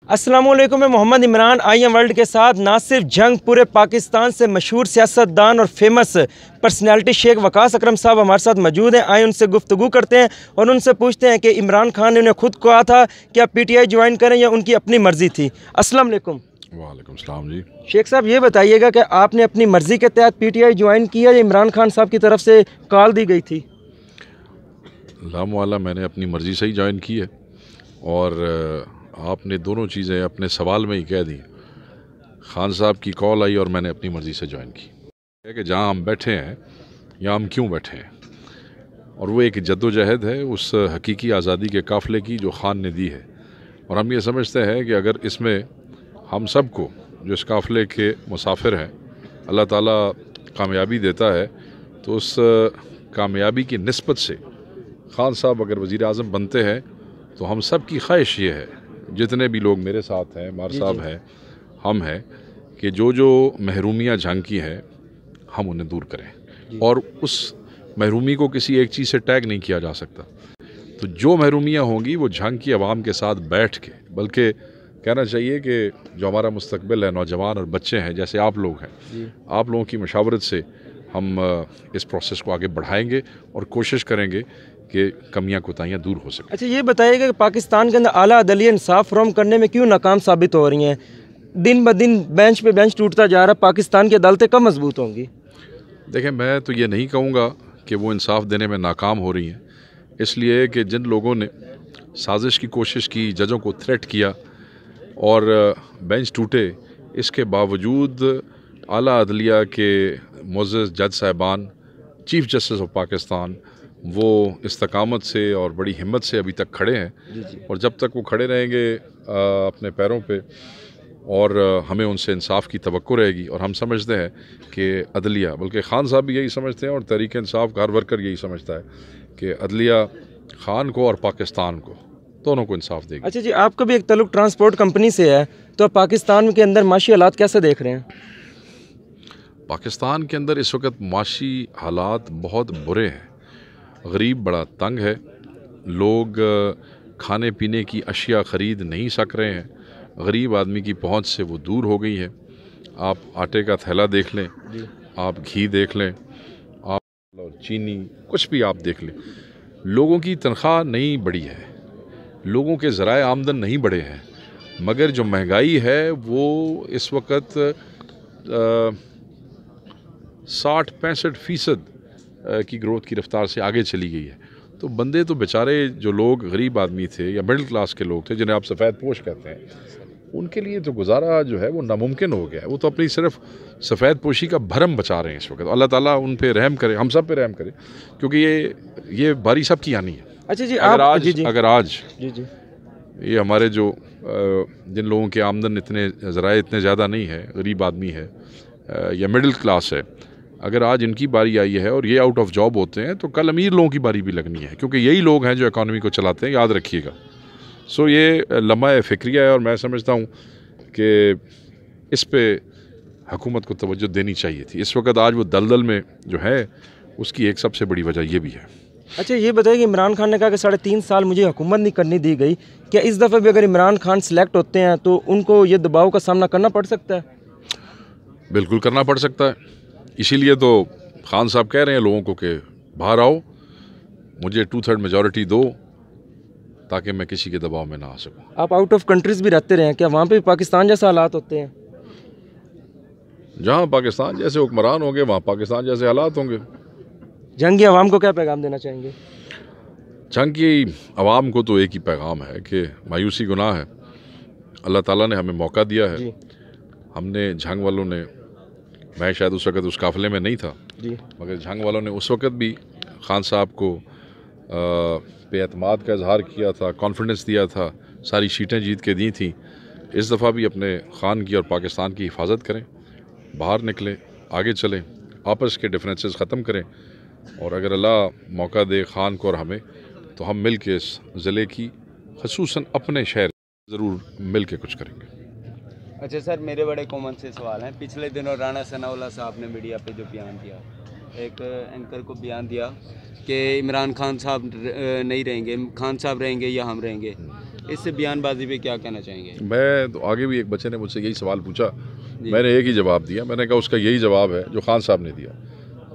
अस्सलामु अलैकुम, मैं मोहम्मद इमरान IM वर्ल्ड के साथ ना सिर्फ जंग पूरे पाकिस्तान से मशहूर सियासतदान और फेमस पर्सनैलिटी शेख वकास अकरम साहब हमारे साथ मौजूद हैं। आए उनसे गुफ्तगू करते हैं और उनसे पूछते हैं कि इमरान खान ने उन्हें खुद कहा था कि आप PTI ज्वाइन करें या उनकी अपनी मर्ज़ी थी। अस्सलाम वालेकुम। वालेकुम सलाम जी। शेख साहब ये बताइएगा कि आपने अपनी मर्ज़ी के तहत PTI ज्वाइन किया या इमरान खान साहब की तरफ से कॉल दी गई थी? लाम वाला मैंने अपनी मर्ज़ी से ही ज्वाइन की है और आपने दोनों चीज़ें अपने सवाल में ही कह दी। खान साहब की कॉल आई और मैंने अपनी मर्ज़ी से ज्वाइन की है कि जहाँ हम बैठे हैं यहाँ हम क्यों बैठे हैं, और वो एक जद्दोजहद है उस हकीकी आज़ादी के काफ़िले की जो खान ने दी है। और हम ये समझते हैं कि अगर इसमें हम सब को जो इस काफ़िले के मुसाफिर हैं अल्लाह ताला कामयाबी देता है, तो उस कामयाबी की निस्बत से खान साहब अगर वज़ीर आज़म बनते हैं तो हम सब की ख्वाहिश ये है, जितने भी लोग मेरे साथ हैं, मार साहब हैं, हम हैं, कि जो जो महरूमियाँ झांकी हैं हम उन्हें दूर करें। और उस महरूमी को किसी एक चीज़ से टैग नहीं किया जा सकता। तो जो महरूमियाँ होंगी वो झांकी अवाम के साथ बैठ के, बल्कि कहना चाहिए कि जो हमारा मुस्तकबिल है, नौजवान और बच्चे हैं जैसे आप लोग हैं, आप लोगों की मशावरत से हम इस प्रोसेस को आगे बढ़ाएंगे और कोशिश करेंगे कि कमियां कोताहियां दूर हो सकें। अच्छा ये बताइएगा कि पाकिस्तान के अंदर आला अदलिया इंसाफ फराहम करने में क्यों नाकाम साबित हो रही हैं? दिन ब दिन बेंच पे बेंच टूटता जा रहा है, पाकिस्तान की अदालतें कब मजबूत होंगी? देखें, मैं तो ये नहीं कहूँगा कि वो इंसाफ देने में नाकाम हो रही हैं, इसलिए कि जिन लोगों ने साजिश की कोशिश की, जजों को थ्रेट किया और बेंच टूटे, इसके बावजूद आला अदलिया के मुअज़्ज़ज़ जज साहिबान, चीफ़ जस्टिस ऑफ पाकिस्तान, वो इस्तकामत से और बड़ी हिम्मत से अभी तक खड़े हैं। और जब तक वो खड़े रहेंगे अपने पैरों पे, और हमें उनसे इंसाफ की तवक्को रहेगी। और हम समझते हैं कि अदलिया, बल्कि ख़ान साहब भी यही समझते हैं और तहरीक इंसाफ का हर वर्कर यही समझता है कि अदलिया ख़ान को और पाकिस्तान को, दोनों को इंसाफ देगी। अच्छा जी, आपका भी एक तल्लुक़ ट्रांसपोर्ट कंपनी से है, तो पाकिस्तान के अंदर माशी हालात कैसे देख रहे हैं? पाकिस्तान के अंदर इस वक्त माशी हालात बहुत बुरे हैं। गरीब बड़ा तंग है, लोग खाने पीने की अशिया ख़रीद नहीं सक रहे हैं, गरीब आदमी की पहुंच से वो दूर हो गई है। आप आटे का थैला देख लें, आप घी देख लें, आप चीनी, कुछ भी आप देख लें, लोगों की तनख्वाह नहीं बढ़ी है, लोगों के ज़राए आमदन नहीं बढ़े हैं, मगर जो महंगाई है वो इस वक्त 60-65% की ग्रोथ की रफ्तार से आगे चली गई है। तो बंदे तो बेचारे, जो लोग गरीब आदमी थे या मिडिल क्लास के लोग थे, जिन्हें आप सफ़ेद पोश कहते हैं, उनके लिए तो गुजारा जो है वो नामुमकिन हो गया है। वो तो अपनी सिर्फ सफ़ेद पोशी का भरम बचा रहे हैं इस वक्त। अल्लाह ताला उन पे रहम करे, हम सब पे रहम करे, क्योंकि ये बारी सब की आनी है। अच्छा जी, अगर आज ये हमारे जो जिन लोगों के आमदन इतने ज़राए इतने ज़्यादा नहीं है, गरीब आदमी है या मिडिल क्लास है, अगर आज इनकी बारी आई है और ये आउट ऑफ जॉब होते हैं, तो कल अमीर लोगों की बारी भी लगनी है, क्योंकि यही लोग हैं जो इकॉनमी को चलाते हैं, याद रखिएगा। सो ये लम्हा फ़िक्रिया है और मैं समझता हूँ कि इस पे हुकूमत को तवज्जो देनी चाहिए थी। इस वक्त आज वो दलदल में जो है, उसकी एक सबसे बड़ी वजह ये भी है। अच्छा ये बताइए कि इमरान खान ने कहा कि 3.5 साल मुझे हुकूमत नहीं करनी दी गई, क्या इस दफ़ा भी अगर इमरान खान सिलेक्ट होते हैं तो उनको ये दबाव का सामना करना पड़ सकता है? बिल्कुल करना पड़ सकता है, इसीलिए तो खान साहब कह रहे हैं लोगों को कि बाहर आओ, मुझे 2/3 मेजॉरिटी दो, ताकि मैं किसी के दबाव में ना आ सकूं। आप आउट ऑफ कंट्रीज़ भी रहते रहे हैं, क्या वहाँ पे भी पाकिस्तान जैसे हालात होते हैं? जहाँ पाकिस्तान जैसे हुक्मरान होंगे वहाँ पाकिस्तान जैसे हालात होंगे। जंगी अवाम को क्या पैगाम देना चाहेंगे? जंग की अवाम को तो एक ही पैगाम है कि मायूसी गुनाह है। अल्लाह ताला ने हमें मौका दिया है। हमने झंग वालों ने, मैं शायद उस वक़्त उस काफ़िले में नहीं था, मगर झंग वालों ने उस वक़्त भी खान साहब को पे एतमाद का इजहार किया था, कॉन्फिडेंस दिया था, सारी सीटें जीत के दी थी। इस दफ़ा भी अपने खान की और पाकिस्तान की हिफाजत करें, बाहर निकलें, आगे चलें, आपस के डिफरेंसेस ख़त्म करें, और अगर अल्लाह मौका दे खान को और हमें, तो हम मिल के इस ज़िले की, ख़ुसूसन अपने शहर, ज़रूर मिल के कुछ करेंगे। अच्छा सर, मेरे बड़े कॉमन से सवाल हैं। पिछले दिनों राना सनाउल्लाह साहब ने मीडिया पे जो बयान दिया, एक एंकर को बयान दिया कि इमरान खान साहब नहीं रहेंगे, खान साहब रहेंगे या हम रहेंगे, اس سے بیان بازی پہ کیا کہنا چاہیں گے؟ میں تو آگے بھی ایک بچے نے مجھ سے یہی سوال پوچھا، میں نے ایک ہی جواب دیا، میں نے کہا اس کا یہی جواب ہے جو خان صاحب نے دیا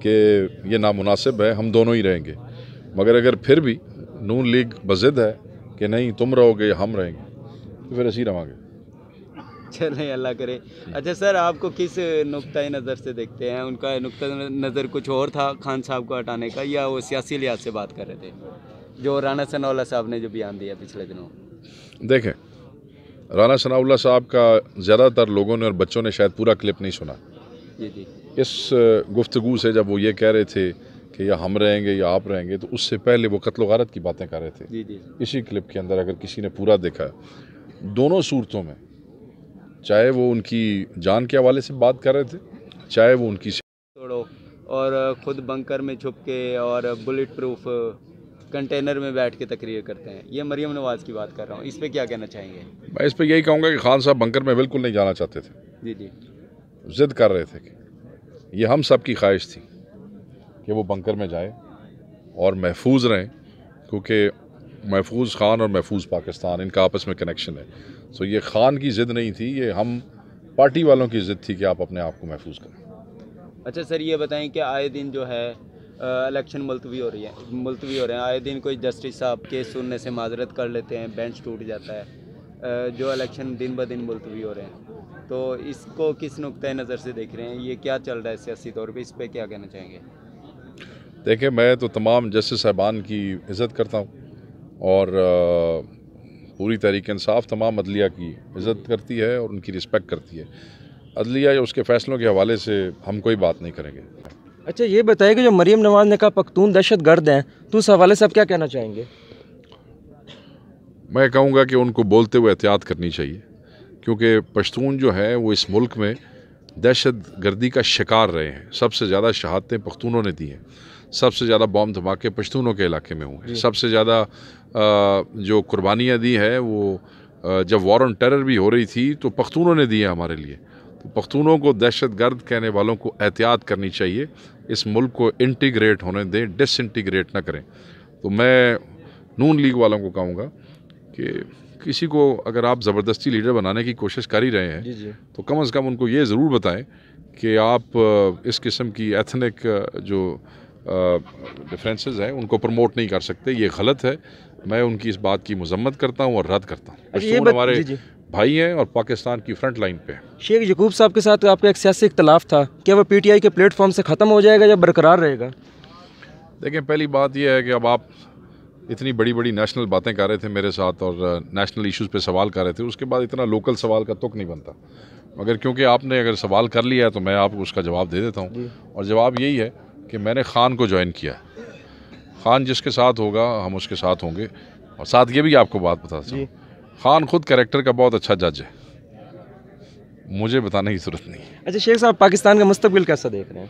کہ یہ نامناسب ہے، ہم دونوں ہی رہیں گے، مگر اگر پھر بھی نون لیگ بضد ہے کہ نہیں تم رہو گے یا ہم رہیں گے تو پھر اسی رہیں گے۔ چلیں اللہ کرے۔ اچھا سر، آپ کو کس نقطۂ نظر سے دیکھتے ہیں؟ ان کا نقطۂ نظر کچھ اور تھا خان صاحب کو ہٹانے کا، یا وہ سیاسی لحاظ سے بات کر رہے تھے جو رانا ثناء اللہ صاحب نے جو بیان دیا پچھلے دنوں؟ دیکھیں، رانا ثناء اللہ صاحب کا زیادہ تر لوگوں نے اور بچوں نے شاید پورا کلپ نہیں سنا۔ جی جی اس گفتگو سے جب وہ یہ کہہ رہے تھے کہ یا ہم رہیں گے یا آپ رہیں گے، تو اس سے پہلے وہ قتل و غارت کی باتیں کر رہے تھے۔ جی جی اسی کلپ کے اندر اگر کسی نے پورا دیکھا، دونوں صورتوں میں چاہے وہ ان کی جان کے حوالے سے بات کر رہے تھے، چاہے وہ ان کی توڑو اور خود بنکر میں چھپ کے اور بلٹ پروف کنٹینر میں بیٹھ کے تقریر کرتے ہیں، یہ مریم نواز کی بات کر رہا ہوں، اس پہ کیا کہنا چاہیں گے؟ میں اس پہ یہی کہوں گا کہ خان صاحب بنکر میں بالکل نہیں جانا چاہتے تھے، جی جی ضد کر رہے تھے کہ یہ ہم سب کی خواہش تھی کہ وہ بنکر میں جائے اور محفوظ رہیں، کیونکہ محفوظ خان اور محفوظ پاکستان ان کا آپس میں کنیکشن ہے۔ سو یہ خان کی ضد نہیں تھی، یہ ہم پارٹی والوں کی ضد تھی کہ آپ اپنے آپ کو محفوظ کریں۔ اچھا سر، یہ بتائیں کہ آئے دن جو ہے الیکشن ملتوی ہو رہے ہیں، آئے دن کوئی جسٹس صاحب کیس سننے سے معذرت کر لیتے ہیں، بینچ ٹوٹ جاتا ہے، جو الیکشن دن بہ دن ملتوی ہو رہے ہیں، تو اس کو کس نقطۂ نظر سے دیکھ رہے ہیں؟ یہ کیا چل رہا ہے سیاسی طور پہ، اس پہ کیا کہنا چاہیں گے؟ دیکھیں، میں تو تمام جسٹس صاحبان کی عزت کرتا ہوں اور پوری تحریک انصاف تمام عدلیہ کی عزت کرتی ہے اور ان کی رسپیکٹ کرتی ہے۔ عدلیہ یا اس کے فیصلوں کے حوالے سے ہم کوئی بات نہیں کریں گے۔ اچھا یہ بتائیے کہ جو مریم نواز نے کہا پختون دہشت گرد ہیں، تو اس حوالے سے آپ کیا کہنا چاہیں گے؟ میں کہوں گا کہ ان کو بولتے ہوئے احتیاط کرنی چاہیے، کیونکہ پشتون جو ہے وہ اس ملک میں دہشت گردی کا شکار رہے ہیں۔ سب سے زیادہ شہادتیں پختونوں نے دی ہیں، سب سے زیادہ بم دھماکے پشتونوں کے علاقے میں ہوئے ہیں، سب سے زیادہ جو قربانیاں دی ہیں وہ جب وار آن ٹیرر بھی ہو رہی تھی تو پختونوں نے دی ہیں ہمارے لیے۔ تو پختونوں کو دہشت گرد کہنے والوں کو احتیاط کرنی چاہیے، اس ملک کو انٹیگریٹ ہونے دیں، ڈس انٹیگریٹ نہ کریں۔ تو میں نون لیگ والوں کو کہوں گا کہ کسی کو اگر آپ زبردستی لیڈر بنانے کی کوشش کر ہی رہے ہیں تو کم از کم ان کو یہ ضرور بتائیں کہ آپ اس قسم کی ایتھنک جو ڈفرینسز ہیں ان کو پروموٹ نہیں کر سکتے، یہ غلط ہے۔ میں ان کی اس بات کی مذمت کرتا ہوں اور رد کرتا ہوں۔ پشتون ہمارے بھائی ہیں اور پاکستان کی فرنٹ لائن پہ ہیں۔ شیخ یعقوب صاحب کے ساتھ آپ کا ایک سیاسی اختلاف تھا، کیا وہ پی ٹی آئی کے پلیٹ فارم سے ختم ہو جائے گا یا برقرار رہے گا؟ دیکھیں، پہلی بات یہ ہے کہ اب آپ اتنی بڑی بڑی نیشنل باتیں کر رہے تھے میرے ساتھ اور نیشنل ایشوز پہ سوال کر رہے تھے، اس کے بعد اتنا لوکل سوال کا تک نہیں بنتا، مگر کیونکہ آپ نے اگر سوال کر لیا ہے تو میں آپ کو اس کا جواب دے دیتا ہوں۔ اور جواب یہی ہے کہ میں نے خان کو جوائن کیا ہے، خان جس کے ساتھ ہوگا ہم اس کے ساتھ ہوں گے۔ اور ساتھ یہ بھی آپ کو بات بتاتا ہوں، خان خود کریکٹر کا بہت اچھا جج ہے، مجھے بتانے کی ضرورت نہیں ہے۔ اچھا شیخ صاحب، پاکستان کا مستقبل کیسا دیکھ رہے ہیں؟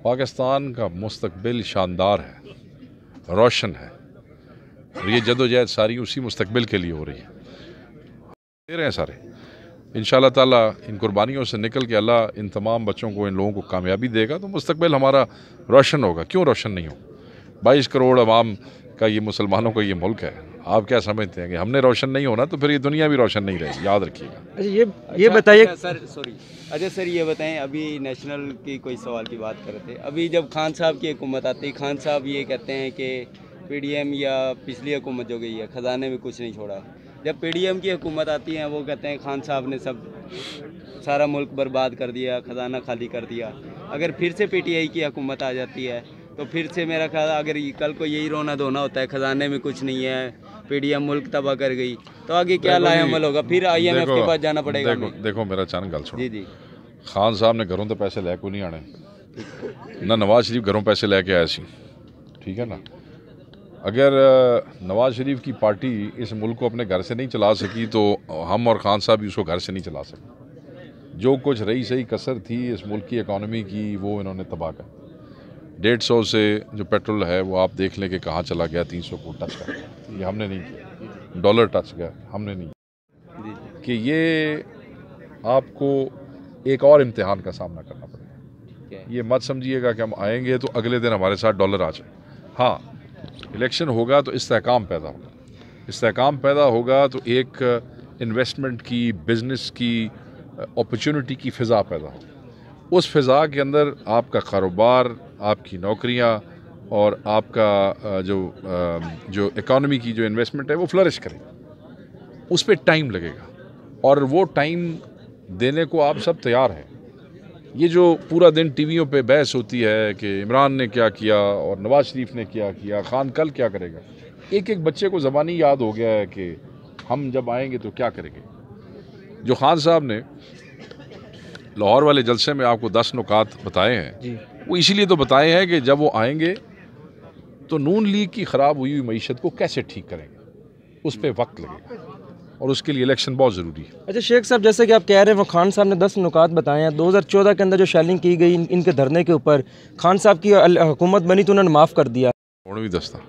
پاکستان کا مستقبل شاندار ہے، روشن ہے، اور یہ جد و جہد ساری اسی مستقبل کے لیے ہو رہی ہے۔ دے رہے ہیں سارے انشاءاللہ تعالیٰ، ان قربانیوں سے نکل کے اللہ ان تمام بچوں کو، ان لوگوں کو کامیابی دے گا تو مستقبل ہمارا روشن ہوگا۔ کیوں روشن نہیں ہو؟ 22 کروڑ عوام کا یہ مسلمانوں کا یہ ملک ہے، آپ کیا سمجھتے ہیں کہ ہم نے روشن نہیں ہونا تو پھر یہ دنیا بھی روشن نہیں رہے گی، یاد رکھیے گا۔ اچھا یہ بتائیے سر، یہ بتائیں، ابھی نیشنل کی کوئی سوال کی بات کر رہے تھے، ابھی جب خان صاحب کی حکومت آتی، خان صاحب یہ کہتے ہیں کہ پی ڈی ایم یا پچھلی حکومت جو گئی ہے خزانے میں کچھ نہیں چھوڑا، جب پی ڈی ایم کی حکومت آتی ہے وہ کہتے ہیں خان صاحب نے سارا ملک برباد کر دیا، خزانہ خالی کر دیا۔ اگر پھر سے پی ٹی آئی کی حکومت آ جاتی ہے تو پھر سے میرا خیال اگر کل کو یہی رونا دھونا ہوتا ہے، خزانے میں کچھ نہیں ہے، پی ڈی ایم ملک تباہ کر گئی، تو آگے کیا لائے عمل ہوگا؟ پھر آئی ایم ایف کے پاس جانا پڑے گا۔ دیکھو میرا چند گل سنو، جی خان صاحب نے گھروں تو پیسے لے کو نہیں آنے، نہ نواز شریف گھروں پیسے لے کے آئے سی، ٹھیک ہے نا؟ اگر نواز شریف کی پارٹی اس ملک کو اپنے گھر سے نہیں چلا سکی تو ہم اور خان صاحب بھی اس کو گھر سے نہیں چلا سکے۔ جو کچھ رہی صحیح کسر تھی اس ملک کی اکانومی کی وہ انہوں نے تباہ کر، 150 سے جو پیٹرول ہے وہ آپ دیکھ لیں کہ کہاں چلا گیا، 300 کو ٹچ کر گیا، یہ ہم نے نہیں کیا، ڈالر ٹچ گیا، ہم نے نہیں کیا، کہ یہ آپ کو ایک اور امتحان کا سامنا کرنا پڑے گا۔ یہ مت سمجھیے گا کہ ہم آئیں گے تو اگلے دن ہمارے ساتھ ڈالر آ جائے۔ ہاں، الیکشن ہوگا تو استحکام پیدا ہوگا، استحकाम पैदा होगा तो एक इन्वेस्टमेंट की, बिज़नेस की, अपॉर्चुनिटी की फ़िज़ा पैदा हो। उस फ़िज़ा के अंदर आपका कारोबार, आपकी नौकरियां और आपका जो इकॉनमी की जो इन्वेस्टमेंट है वो फ्लरिश करे। उस पर टाइम लगेगा और वो टाइम देने को आप सब तैयार हैं। ये जो पूरा दिन टीवियों पे बहस होती है कि इमरान ने क्या किया और नवाज शरीफ ने क्या किया, खान कल क्या करेगा, एक एक बच्चे को ज़बानी याद हो गया है कि हम जब आएंगे तो क्या करेंगे। जो खान साहब ने लाहौर वाले जलसे में आपको 10 नुकात बताए हैं, वो इसीलिए तो बताए हैं कि जब वो आएंगे तो नून लीग की ख़राब हुई मीशत को कैसे ठीक करेंगे, उस पर वक्त लगेगा और उसके लिए इलेक्शन बहुत ज़रूरी है। अच्छा शेख साहब, जैसे कि आप कह रहे हैं वो खान साहब ने 10 नुकात बताए हैं। 2014 के अंदर जो शेलिंग की गई इनके धरने के ऊपर, खान साहब की हुकूमत बनी तो उन्होंने माफ़ कर दिया। ਹੁਣ ਵੀ ਦੱਸਦਾ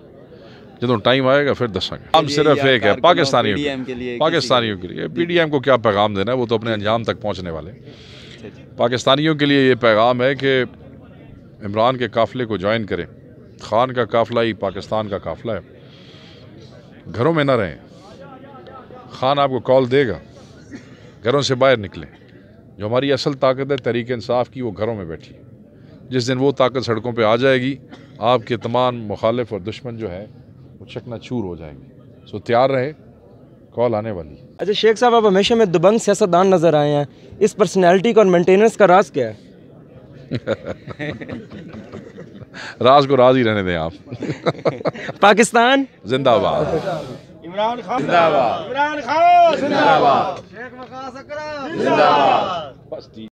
ਜਦੋਂ टाइम आएगा फिर दसांगे। हम सिर्फ एक है पाकिस्तानियों के लिए PDM को क्या पैगाम देना है, वो तो अपने अंजाम तक पहुंचने वाले। पाकिस्तानियों के लिए ये पैगाम है कि इमरान के काफ़िले को ज्वाइन करें। खान का काफ़िला ही पाकिस्तान का काफ़िला है, घरों में ना रहें। खान आपको कॉल देगा, घरों से बाहर निकलें। जो हमारी असल ताकत है तहरीक इंसाफ की, वो घरों में बैठी है। जिस दिन वो ताकत सड़कों पे आ जाएगी, आपके तमाम मुखालिफ और दुश्मन जो है वो चकनाचूर हो जाएंगे। सो तैयार रहे, कॉल आने वाली है। अच्छा शेख साहब, आप हमेशा में दबंग सियासतदान नज़र आए हैं, इस पर्सनैलिटी का और मेंटेनेंस का राज क्या है? राज को राज ही रहने दें आप। पाकिस्तान जिंदाबाद, इमरान खान जिंदाबाद, इमरान खान जिंदाबाद, शेख वकास अकरम जिंदाबाद।